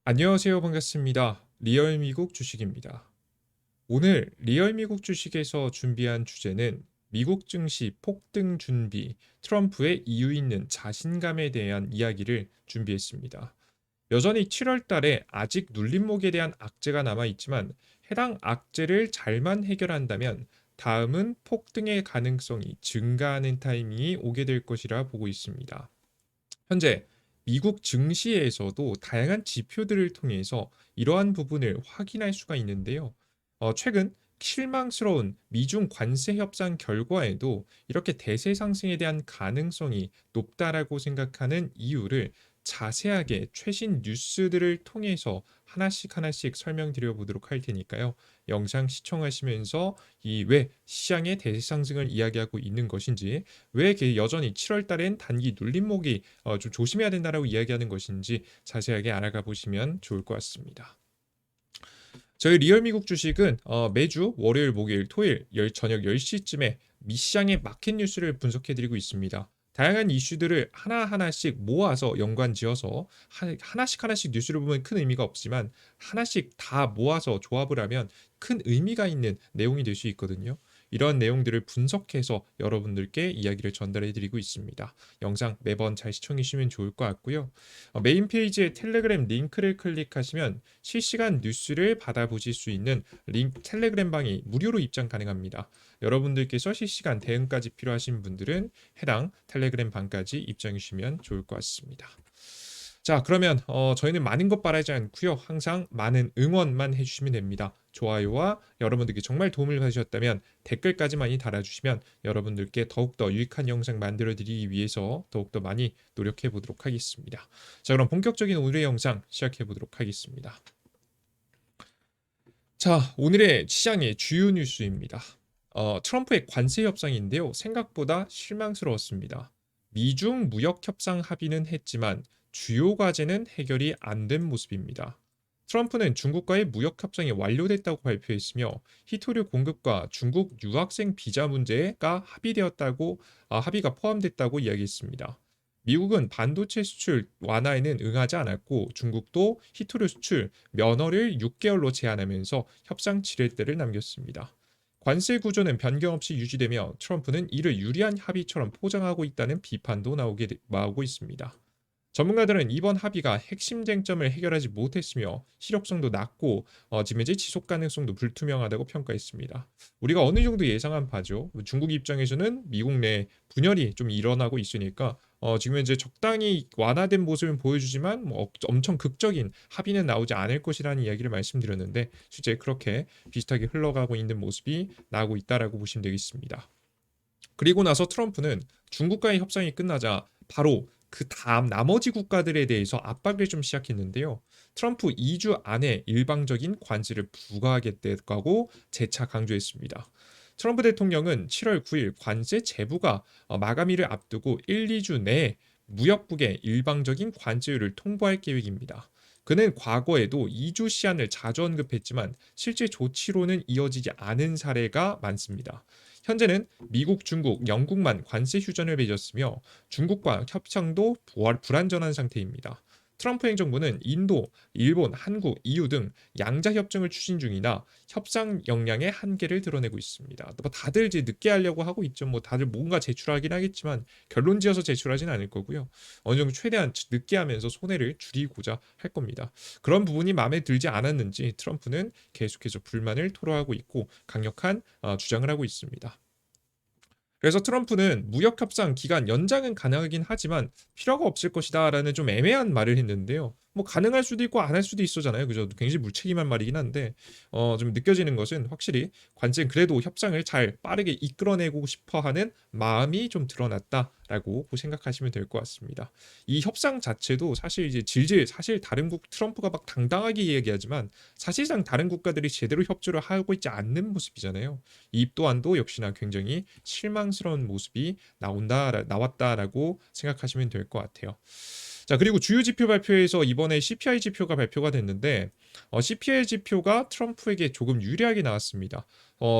안녕하세요. 반갑습니다. 리얼 미국 주식입니다. 오늘 리얼 미국 주식에서 준비한 주제는 미국 증시 폭등 준비, 트럼프의 이유 있는 자신감에 대한 이야기를 준비했습니다. 여전히 7월 달에 아직 눌림목에 대한 악재가 남아 있지만 해당 악재를 잘만 해결한다면 다음은 폭등의 가능성이 증가하는 타이밍이 오게 될 것이라 보고 있습니다. 현재 미국 증시에서도 다양한 지표들을 통해서 이러한 부분을 확인할 수가 있는데요. 최근 실망스러운 미중 관세 협상 결과에도 이렇게 대세 상승에 대한 가능성이 높다라고 생각하는 이유를 자세하게 최신 뉴스들을 통해서 하나씩 하나씩 설명드려 보도록 할 테니까요. 영상 시청하시면서 이 왜 시장의 대세 상승을 이야기하고 있는 것인지, 왜 여전히 7월 달엔 단기 눌림목이 좀 조심해야 된다라고 이야기하는 것인지 자세하게 알아가 보시면 좋을 것 같습니다. 저희 리얼 미국 주식은 매주 월요일, 목요일, 토요일 저녁 10시쯤에 미시장의 마켓 뉴스를 분석해 드리고 있습니다. 다양한 이슈들을 하나하나씩 모아서 연관지어서 하나씩 하나씩 뉴스를 보면 큰 의미가 없지만 하나씩 다 모아서 조합을 하면 큰 의미가 있는 내용이 될 수 있거든요. 이런 내용들을 분석해서 여러분들께 이야기를 전달해 드리고 있습니다. 영상 매번 잘 시청해 주시면 좋을 것 같고요. 메인 페이지에 텔레그램 링크를 클릭하시면 실시간 뉴스를 받아보실 수 있는 텔레그램 방이 무료로 입장 가능합니다. 여러분들께서 실시간 대응까지 필요하신 분들은 해당 텔레그램 방까지 입장해 주시면 좋을 것 같습니다. 자, 그러면 저희는 많은 것 바라지 않고요. 항상 많은 응원만 해주시면 됩니다. 좋아요와 여러분들께 정말 도움을 받으셨다면 댓글까지 많이 달아주시면 여러분들께 더욱더 유익한 영상 만들어드리기 위해서 더욱더 많이 노력해 보도록 하겠습니다. 자, 그럼 본격적인 오늘의 영상 시작해 보도록 하겠습니다. 자, 오늘의 시장의 주요 뉴스입니다. 트럼프의 관세 협상인데요. 생각보다 실망스러웠습니다. 미중 무역 협상 합의는 했지만 주요 과제는 해결이 안 된 모습입니다. 트럼프는 중국과의 무역 협상이 완료됐다고 발표했으며 히토류 공급과 중국 유학생 비자 문제가 합의가 포함됐다고 이야기했습니다. 미국은 반도체 수출 완화에는 응하지 않았고 중국도 히토류 수출 면허를 6개월로 제한하면서 협상 지렛대를 남겼습니다. 관세 구조는 변경 없이 유지되며 트럼프는 이를 유리한 합의처럼 포장하고 있다는 비판도 나오고 있습니다. 전문가들은 이번 합의가 핵심 쟁점을 해결하지 못했으며 실효성도 낮고 지금 현재 지속 가능성도 불투명하다고 평가했습니다. 우리가 어느 정도 예상한 바죠. 중국 입장에서는 미국 내 분열이 좀 일어나고 있으니까 지금 현재 적당히 완화된 모습을 보여주지만 엄청 극적인 합의는 나오지 않을 것이라는 이야기를 말씀드렸는데 실제 그렇게 비슷하게 흘러가고 있는 모습이 나오고 있다라고 보시면 되겠습니다. 그리고 나서 트럼프는 중국과의 협상이 끝나자 바로 그 다음 나머지 국가들에 대해서 압박을 좀 시작했는데요. 트럼프 2주 안에 일방적인 관세를 부과하겠다고 재차 강조했습니다. 트럼프 대통령은 7월 9일 관세 제부가 마감일을 앞두고 1, 2주 내에 무역국에 일방적인 관세율을 통보할 계획입니다. 그는 과거에도 2주 시한을 자주 언급했지만 실제 조치로는 이어지지 않은 사례가 많습니다. 현재는 미국, 중국, 영국만 관세 휴전을 맺었으며 중국과 협상도 불안전한 상태입니다. 트럼프 행정부는 인도, 일본, 한국, EU 등 양자 협정을 추진 중이나 협상 역량의 한계를 드러내고 있습니다. 뭐 다들 이제 늦게 하려고 하고 있죠. 뭐 다들 뭔가 제출하긴 하겠지만 결론지어서 제출하진 않을 거고요. 어느 정도 최대한 늦게 하면서 손해를 줄이고자 할 겁니다. 그런 부분이 마음에 들지 않았는지 트럼프는 계속해서 불만을 토로하고 있고 강력한 주장을 하고 있습니다. 그래서 트럼프는 무역 협상 기간 연장은 가능하긴 하지만 필요가 없을 것이다라는 좀 애매한 말을 했는데요. 뭐 가능할 수도 있고 안 할 수도 있어잖아요. 그죠? 굉장히 무책임한 말이긴 한데 좀 느껴지는 것은 확실히 관세는 그래도 협상을 잘 빠르게 이끌어내고 싶어 하는 마음이 좀 드러났다라고 생각하시면 될 것 같습니다. 이 협상 자체도 사실 이제 사실 다른 트럼프가 막 당당하게 얘기하지만 사실상 다른 국가들이 제대로 협조를 하고 있지 않는 모습이잖아요. 이 또한도 역시나 굉장히 실망스러운 모습이 나왔다라고 생각하시면 될 것 같아요. 자, 그리고 주요 지표 발표에서 이번에 CPI 지표가 발표가 됐는데 CPI 지표가 트럼프에게 조금 유리하게 나왔습니다.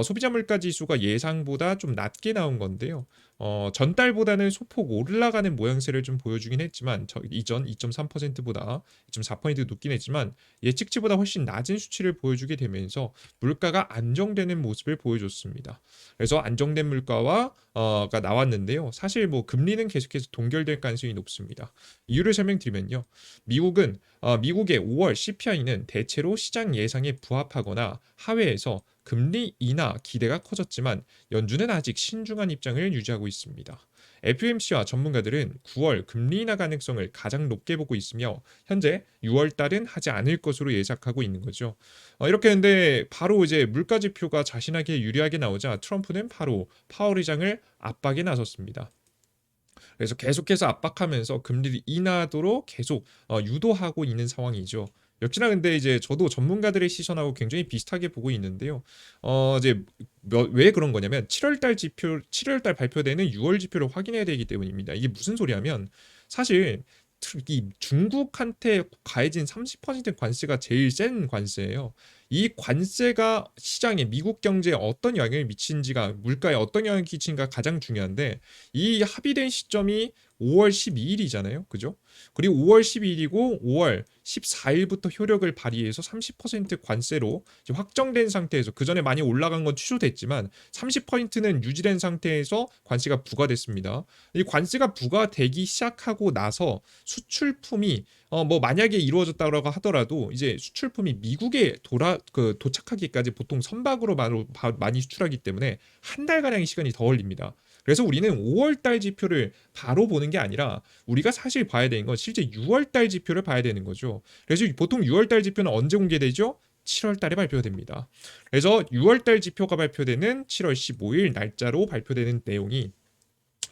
소비자 물가 지수가 예상보다 좀 낮게 나온 건데요. 전달보다는 소폭 올라가는 모양새를 좀 보여주긴 했지만 이전 2.3%보다 2.4% 높긴 했지만 예측치보다 훨씬 낮은 수치를 보여주게 되면서 물가가 안정되는 모습을 보여줬습니다. 그래서 안정된 물가가 나왔는데요. 사실 뭐 금리는 계속해서 동결될 가능성이 높습니다. 이유를 설명드리면요. 미국의 5월 CPI는 대체로 시장 예상에 부합하거나 하회해서 금리 인하 기대가 커졌지만 연준은 아직 신중한 입장을 유지하고 있습니다. FOMC와 전문가들은 9월 금리 인하 가능성을 가장 높게 보고 있으며 현재 6월 달은 하지 않을 것으로 예상하고 있는 거죠. 이렇게 근데 바로 이제 물가 지표가 자신에게 유리하게 나오자 트럼프는 바로 파월 의장을 압박에 나섰습니다. 그래서 계속해서 압박하면서 금리를 인하하도록 계속 유도하고 있는 상황이죠. 역시나 근데 이제 저도 전문가들의 시선하고 굉장히 비슷하게 보고 있는데요. 이제 왜 그런 거냐면 7월 달 발표되는 6월 지표를 확인해야 되기 때문입니다. 이게 무슨 소리냐면 사실 이 중국한테 가해진 30% 관세가 제일 센 관세예요. 이 관세가 시장에 미국 경제에 어떤 영향을 미친지가 물가에 어떤 영향을 끼친가 가장 중요한데 이 합의된 시점이 5월 12일이잖아요. 그죠? 그리고 5월 12일이고 5월 14일부터 효력을 발휘해서 30% 관세로 확정된 상태에서 그 전에 많이 올라간 건 취소됐지만 30%는 유지된 상태에서 관세가 부과됐습니다. 이 관세가 부과되기 시작하고 나서 수출품이 뭐 만약에 이루어졌다고 하더라도 이제 수출품이 미국에 도착하기까지 보통 선박으로 많이 수출하기 때문에 한 달 가량의 시간이 더 걸립니다. 그래서 우리는 5월 달 지표를 바로 보는 게 아니라 우리가 사실 봐야 되는 건 실제 6월 달 지표를 봐야 되는 거죠. 그래서 보통 6월 달 지표는 언제 공개되죠? 7월 달에 발표됩니다. 그래서 6월 달 지표가 발표되는 7월 15일 날짜로 발표되는 내용이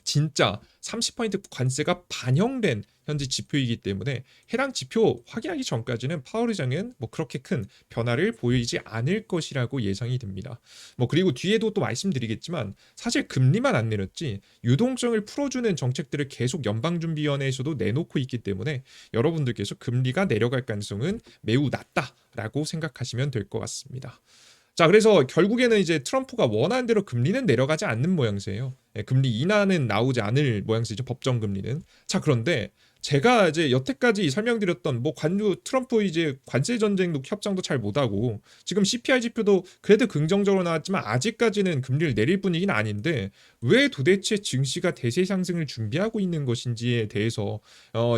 진짜 30% 관세가 반영된 현재 지표이기 때문에 해당 지표 확인하기 전까지는 파월 의장은 뭐 그렇게 큰 변화를 보이지 않을 것이라고 예상이 됩니다. 뭐 그리고 뒤에도 또 말씀드리겠지만 사실 금리만 안 내렸지 유동성을 풀어주는 정책들을 계속 연방준비위원회에서도 내놓고 있기 때문에 여러분들께서 금리가 내려갈 가능성은 매우 낮다라고 생각하시면 될 것 같습니다. 자, 그래서 결국에는 이제 트럼프가 원하는 대로 금리는 내려가지 않는 모양새예요. 금리 인하는 나오지 않을 모양새죠. 법정 금리는. 자, 그런데 제가 이제 여태까지 설명드렸던 뭐 트럼프 이제 관세 전쟁 협상도 잘 못하고 지금 CPI 지표도 그래도 긍정적으로 나왔지만 아직까지는 금리를 내릴 분위기는 아닌데 왜 도대체 증시가 대세 상승을 준비하고 있는 것인지에 대해서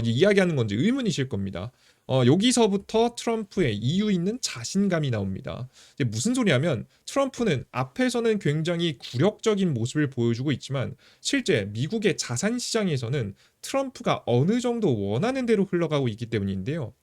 이야기하는 건지 의문이실 겁니다. 여기서부터 트럼프의 이유 있는 자신감이 나옵니다. 이제 무슨 소리냐면 트럼프는 앞에서는 굉장히 굴욕적인 모습을 보여주고 있지만 실제 미국의 자산 시장에서는 트럼프가 어느 정도 원하는 대로 흘러가고 있기 때문인데요.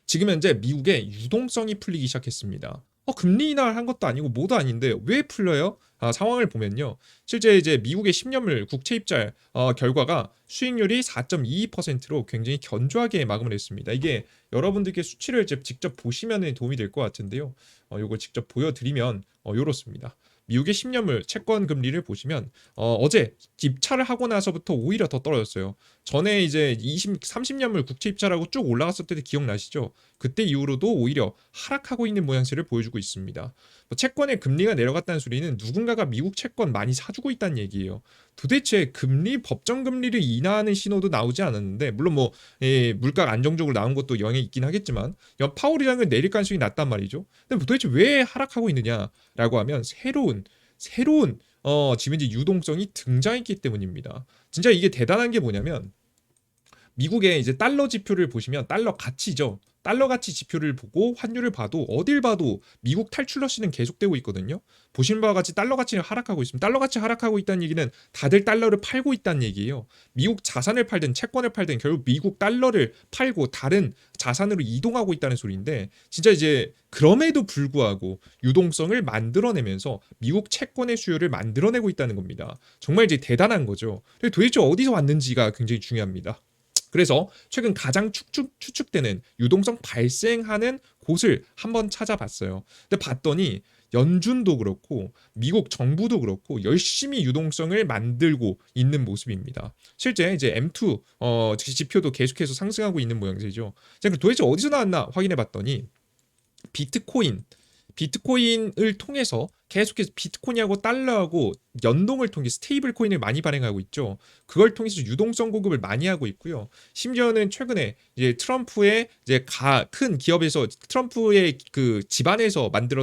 지금 현재 미국의 유동성이 풀리기 시작했습니다. 금리 인하를 한 것도 아니고 뭐도 아닌데 왜 풀려요? 상황을 보면요. 실제 이제 미국의 10년물 국채 입찰 결과가 수익률이 4.22%로 굉장히 견조하게 마감을 했습니다. 이게 여러분들께 수치를 직접 보시면 도움이 될 것 같은데요. 이걸 직접 보여드리면 이렇습니다. 미국의 10년물 채권 금리를 보시면 어제 입찰을 하고 나서부터 오히려 더 떨어졌어요. 전에 이제 30년물 국채 입찰하고 쭉 올라갔을 때 기억나시죠? 그때 이후로도 오히려 하락하고 있는 모양새를 보여주고 있습니다. 채권의 금리가 내려갔다는 소리는 누군가가 미국 채권 많이 사주고 있다는 얘기예요. 도대체 법정 금리를 인하하는 신호도 나오지 않았는데 물론 뭐 물가가 안정적으로 나온 것도 영향이 있긴 하겠지만 파월 의장은 내릴 가능성이 낮단 말이죠. 근데 도대체 왜 하락하고 있느냐라고 하면 새로운 지금 이제 유동성이 등장했기 때문입니다. 진짜 이게 대단한 게 뭐냐면 미국의 이제 달러 지표를 보시면 달러 가치죠. 달러 가치 지표를 보고 환율을 봐도 어딜 봐도 미국 탈출 러시는 계속되고 있거든요. 보신 바와 같이 달러 가치는 하락하고 있습니다. 달러 가치 하락하고 있다는 얘기는 다들 달러를 팔고 있다는 얘기예요. 미국 자산을 팔든 채권을 팔든 결국 미국 달러를 팔고 다른 자산으로 이동하고 있다는 소리인데 진짜 이제 그럼에도 불구하고 유동성을 만들어내면서 미국 채권의 수요를 만들어내고 있다는 겁니다. 정말 이제 대단한 거죠. 도대체 어디서 왔는지가 굉장히 중요합니다. 그래서 최근 가장 추측되는 유동성 발생하는 곳을 한번 찾아봤어요. 근데 봤더니 연준도 그렇고 미국 정부도 그렇고 열심히 유동성을 만들고 있는 모습입니다. 실제 이제 M2 지표도 계속해서 상승하고 있는 모양새죠. 그럼 도대체 어디서 나왔나 확인해 봤더니 비트코인을 통해서 계속해서 비트코인하고 달러하고 연동을 통해 스테이블 코인을 많이 발행하고 있죠. 그걸 통해서 유동성 공급을 많이 하고 있고요. 심지어는 최근에 이제 트럼프의 이제 큰 기업에서 트럼프의 그 집안에서 만든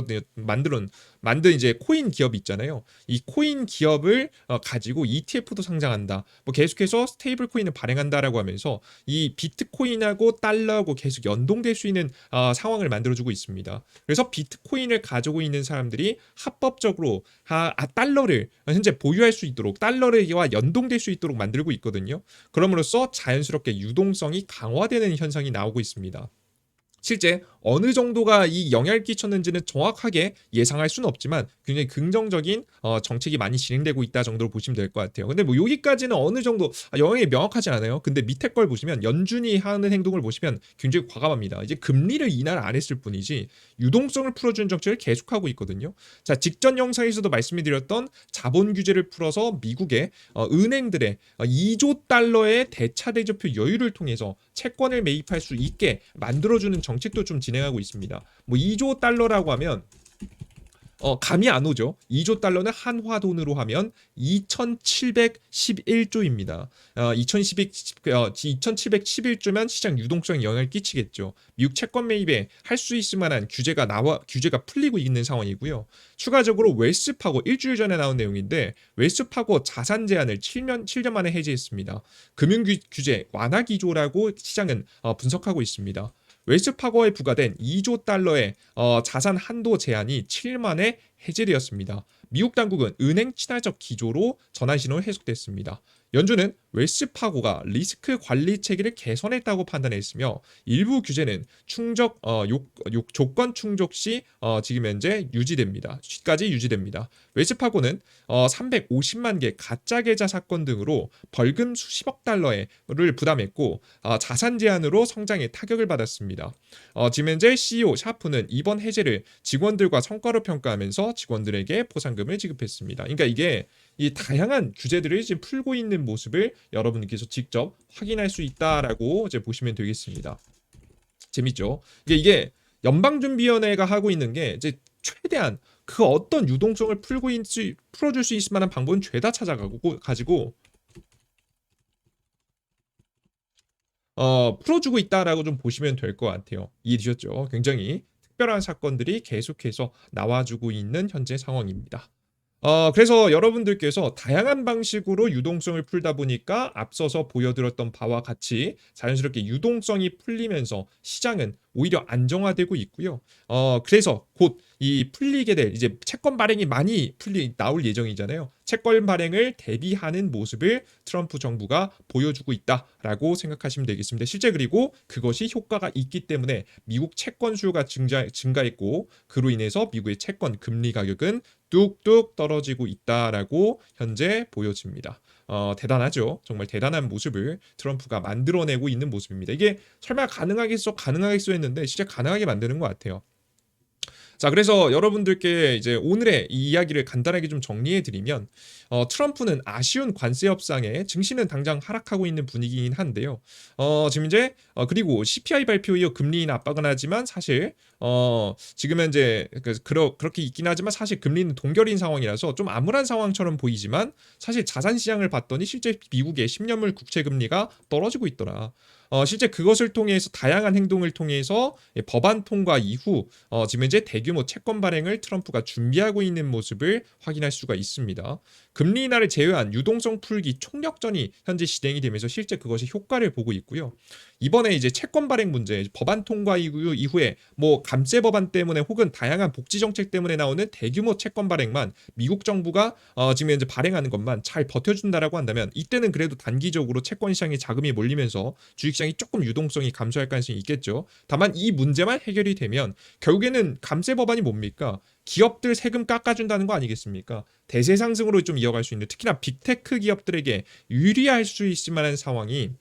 이제 코인 기업이 있잖아요. 이 코인 기업을 가지고 ETF도 상장한다. 뭐 계속해서 스테이블 코인을 발행한다라고 하면서 이 비트코인하고 달러하고 계속 연동될 수 있는 상황을 만들어주고 있습니다. 그래서 비트코인을 가지고 있는 사람들이 합법적으로 달러를 현재 보유할 수 있도록 달러와 연동될 수 있도록 만들고 있거든요. 그럼으로써 자연스럽게 유동성이 강화되는 현상이 나오고 있습니다. 실제 어느 정도가 이 영향을 끼쳤는지는 정확하게 예상할 수는 없지만 굉장히 긍정적인 정책이 많이 진행되고 있다 정도로 보시면 될 것 같아요. 근데 뭐 여기까지는 어느 정도 영향이 명확하지 않아요. 근데 밑에 걸 보시면 연준이 하는 행동을 보시면 굉장히 과감합니다. 이제 금리를 인하를 안 했을 뿐이지 유동성을 풀어주는 정책을 계속하고 있거든요. 자, 직전 영상에서도 말씀드렸던 자본 규제를 풀어서 미국의 은행들의 2조 달러의 대차대조표 여유를 통해서 채권을 매입할 수 있게 만들어주는 정책도 좀 진행하고 있습니다. 뭐 2조 달러라고 하면 감이 안 오죠. 2조 달러는 한화 돈으로 하면 2,711조입니다. 2,711조면 시장 유동성에 영향을 끼치겠죠. 미국 채권 매입에 할 수 있을 만한 규제가 풀리고 있는 상황이고요. 추가적으로 웰스파고 일주일 전에 나온 내용인데 웰스파고 자산 제한을 7년 만에 해제했습니다. 금융 규제 완화 기조라고 시장은 분석하고 있습니다. 웰스파고에 부과된 2조 달러의 자산 한도 제한이 7일 만에 해제되었습니다. 미국 당국은 은행 친화적 기조로 전환 신호를 해석됐습니다. 연준은 웰스파고가 리스크 관리 체계를 개선했다고 판단했으며 일부 규제는 조건 충족 시 지금 현재 까지 유지됩니다. 웰스파고는 350만 개 가짜 계좌 사건 등으로 벌금 수십억 달러를 부담했고 자산 제한으로 성장에 타격을 받았습니다. 지금 현재 CEO 샤프는 이번 해제를 직원들과 성과로 평가하면서 직원들에게 보상금을 지급했습니다. 그러니까 이게 이 다양한 규제들을 지금 풀고 있는 모습을 여러분께서 직접 확인할 수 있다라고 이제 보시면 되겠습니다. 재밌죠? 이게 연방준비위원회가 하고 있는 게 이제 최대한 그 어떤 유동성을 풀어줄 수 있을 만한 방법은 죄다 가지고 풀어주고 있다라고 좀 보시면 될 것 같아요. 이해되셨죠? 굉장히 특별한 사건들이 계속해서 나와주고 있는 현재 상황입니다. 그래서 여러분들께서 다양한 방식으로 유동성을 풀다 보니까 앞서서 보여드렸던 바와 같이 자연스럽게 유동성이 풀리면서 시장은 오히려 안정화되고 있고요. 그래서 곧 이 풀리게 될 이제 채권 발행이 많이 나올 예정이잖아요. 채권 발행을 대비하는 모습을 트럼프 정부가 보여주고 있다라고 생각하시면 되겠습니다. 실제 그리고 그것이 효과가 있기 때문에 미국 채권 수요가 증가했고 그로 인해서 미국의 채권 금리 가격은 뚝뚝 떨어지고 있다라고 현재 보여집니다. 대단하죠. 정말 대단한 모습을 트럼프가 만들어내고 있는 모습입니다. 이게 설마 가능하겠어 했는데 진짜 가능하게 만드는 것 같아요. 자, 그래서 여러분들께 이제 오늘의 이 이야기를 간단하게 좀 정리해 드리면 트럼프는 아쉬운 관세 협상에 증시는 당장 하락하고 있는 분위기이긴 한데요. 지금 이제 그리고 CPI 발표 이후 금리 인하 압박은 하지만 사실 지금은 이제 그렇게 있긴 하지만 사실 금리는 동결인 상황이라서 좀 암울한 상황처럼 보이지만 사실 자산 시장을 봤더니 실제 미국의 10년물 국채 금리가 떨어지고 있더라. 실제 그것을 통해서 다양한 행동을 통해서 법안 통과 이후 지금 이제 대규모 채권 발행을 트럼프가 준비하고 있는 모습을 확인할 수가 있습니다. 금리 인하를 제외한 유동성 풀기 총력전이 현재 진행이 되면서 실제 그것이 효과를 보고 있고요. 이번에 이제 채권 발행 문제, 법안 통과 이후에 뭐 감세 법안 때문에 혹은 다양한 복지 정책 때문에 나오는 대규모 채권 발행만 미국 정부가 지금 현재 발행하는 것만 잘 버텨준다라고 한다면 이때는 그래도 단기적으로 채권 시장에 자금이 몰리면서 주식시장이 조금 유동성이 감소할 가능성이 있겠죠. 다만 이 문제만 해결이 되면 결국에는 감세 법안이 뭡니까? 기업들 세금 깎아준다는 거 아니겠습니까? 대세 상승으로 좀 이어갈 수 있는 특히나 빅테크 기업들에게 유리할 수 있을 만한 상황이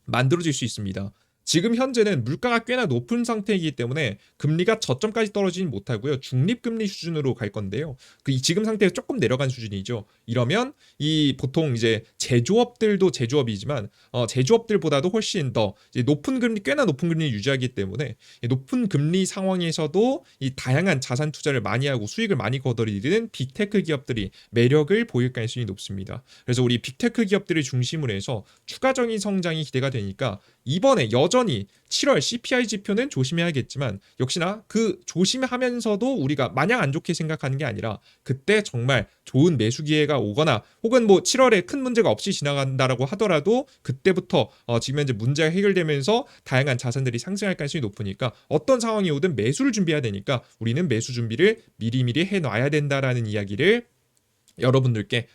만들어질 수 있습니다. 지금 현재는 물가가 꽤나 높은 상태이기 때문에 금리가 저점까지 떨어지진 못하고요. 중립금리 수준으로 갈 건데요. 지금 상태에서 조금 내려간 수준이죠. 이러면 이 보통 이제 제조업들도 제조업이지만 제조업들보다도 훨씬 더 이제 높은 금리 꽤나 높은 금리를 유지하기 때문에 높은 금리 상황에서도 이 다양한 자산 투자를 많이 하고 수익을 많이 거둬들이는 빅테크 기업들이 매력을 보일 가능성이 높습니다. 그래서 우리 빅테크 기업들을 중심으로 해서 추가적인 성장이 기대가 되니까 이번에 여전히 7월 CPI 지표는 조심해야겠지만 역시나 그 조심하면서도 우리가 마냥 안 좋게 생각하는 게 아니라 그때 정말 좋은 매수 기회가 오거나 혹은 뭐 7월에 큰 문제가 없이 지나간다라고 하더라도 그때부터 지금 현재 문제가 해결되면서 다양한 자산들이 상승할 가능성이 높으니까 어떤 상황이 오든 매수를 준비해야 되니까 우리는 매수 준비를 미리미리 해놔야 된다라는 이야기를 여러분들께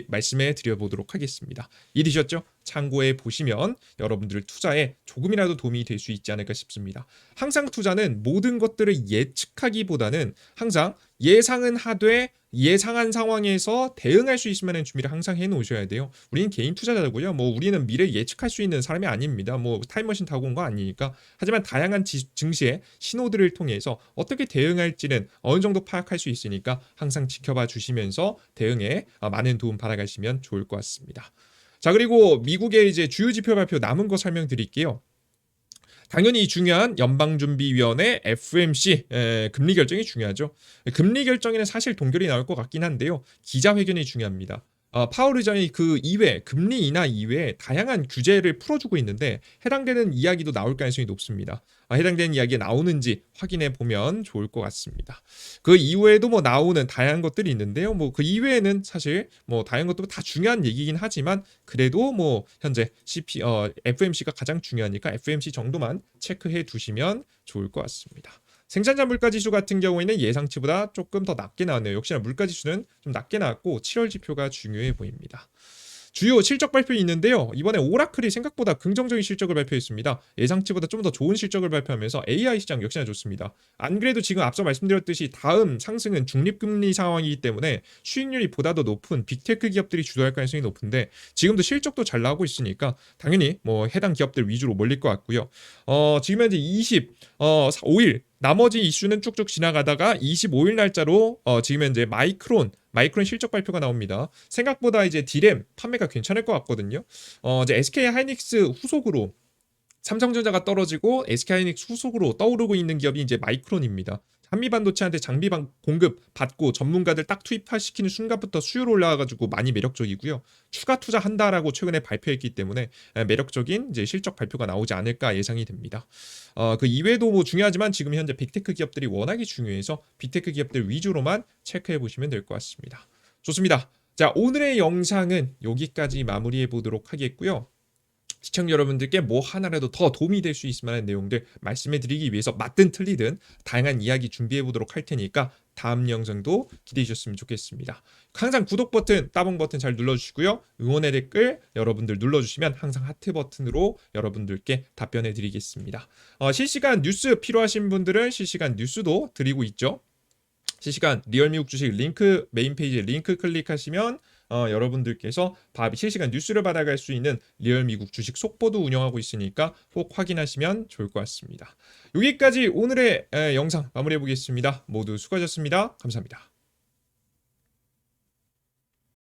말씀해 드려보도록 하겠습니다. 이해되셨죠? 참고해 보시면 여러분들 투자에 조금이라도 도움이 될 수 있지 않을까 싶습니다. 항상 투자는 모든 것들을 예측하기보다는 항상 예상은 하되 예상한 상황에서 대응할 수 있을 만한 준비를 항상 해 놓으셔야 돼요. 우리는 개인 투자자고요. 뭐 우리는 미래 예측할 수 있는 사람이 아닙니다. 뭐 타임머신 타고 온 거 아니니까. 하지만 다양한 증시의 신호들을 통해서 어떻게 대응할지는 어느 정도 파악할 수 있으니까 항상 지켜봐 주시면서 대응에 많은 도움 받아가시면 좋을 것 같습니다. 자, 그리고 미국의 이제 주요 지표 발표 남은 거 설명드릴게요. 당연히 중요한 연방준비위원회 FOMC 금리 결정이 중요하죠. 금리 결정에는 사실 동결이 나올 것 같긴 한데요. 기자회견이 중요합니다. 파월 의장이 그 이외 금리 인하 이외에 다양한 규제를 풀어주고 있는데 해당되는 이야기도 나올 가능성이 높습니다. 해당되는 이야기가 나오는지 확인해 보면 좋을 것 같습니다. 그 이후에도 뭐 나오는 다양한 것들이 있는데요. 뭐 그 이외에는 사실 뭐 다양한 것도 다 중요한 얘기긴 하지만 그래도 뭐 현재 FOMC가 가장 중요하니까 FOMC 정도만 체크해 두시면 좋을 것 같습니다. 생산자 물가지수 같은 경우에는 예상치보다 조금 더 낮게 나왔네요. 역시나 물가지수는 좀 낮게 나왔고 7월 지표가 중요해 보입니다. 주요 실적 발표 있는데요. 이번에 오라클이 생각보다 긍정적인 실적을 발표했습니다. 예상치보다 좀 더 좋은 실적을 발표하면서 AI 시장 역시나 좋습니다. 안 그래도 지금 앞서 말씀드렸듯이 다음 상승은 중립금리 상황이기 때문에 수익률이 보다 더 높은 빅테크 기업들이 주도할 가능성이 높은데 지금도 실적도 잘 나오고 있으니까 당연히 뭐 해당 기업들 위주로 몰릴 것 같고요. 지금 현재 25일 나머지 이슈는 쭉쭉 지나가다가 25일 날짜로 지금 현재 마이크론 실적 발표가 나옵니다. 생각보다 이제 디램 판매가 괜찮을 것 같거든요. 이제 SK 하이닉스 후속으로 삼성전자가 떨어지고 SK 하이닉스 후속으로 떠오르고 있는 기업이 이제 마이크론입니다. 한미반도체한테 장비 공급 받고 전문가들 딱 투입시키는 순간부터 수요로 올라와가지고 많이 매력적이고요. 추가 투자한다라고 최근에 발표했기 때문에 매력적인 이제 실적 발표가 나오지 않을까 예상이 됩니다. 그 이외에도 뭐 중요하지만 지금 현재 빅테크 기업들이 워낙에 중요해서 빅테크 기업들 위주로만 체크해 보시면 될 것 같습니다. 좋습니다. 자, 오늘의 영상은 여기까지 마무리해 보도록 하겠고요. 시청자 여러분들께 뭐 하나라도 더 도움이 될 수 있을 만한 내용들 말씀해 드리기 위해서 맞든 틀리든 다양한 이야기 준비해 보도록 할 테니까 다음 영상도 기대해 주셨으면 좋겠습니다. 항상 구독 버튼, 따봉 버튼 잘 눌러주시고요. 응원의 댓글 여러분들 눌러주시면 항상 하트 버튼으로 여러분들께 답변해 드리겠습니다. 실시간 뉴스 필요하신 분들은 실시간 뉴스도 드리고 있죠. 실시간 리얼미국 주식 링크 메인 페이지 링크 클릭하시면 여러분들께서 실시간 뉴스를 받아갈 수 있는 리얼미국 주식 속보도 운영하고 있으니까 꼭 확인하시면 좋을 것 같습니다. 여기까지 오늘의 영상 마무리해 보겠습니다. 모두 수고하셨습니다. 감사합니다.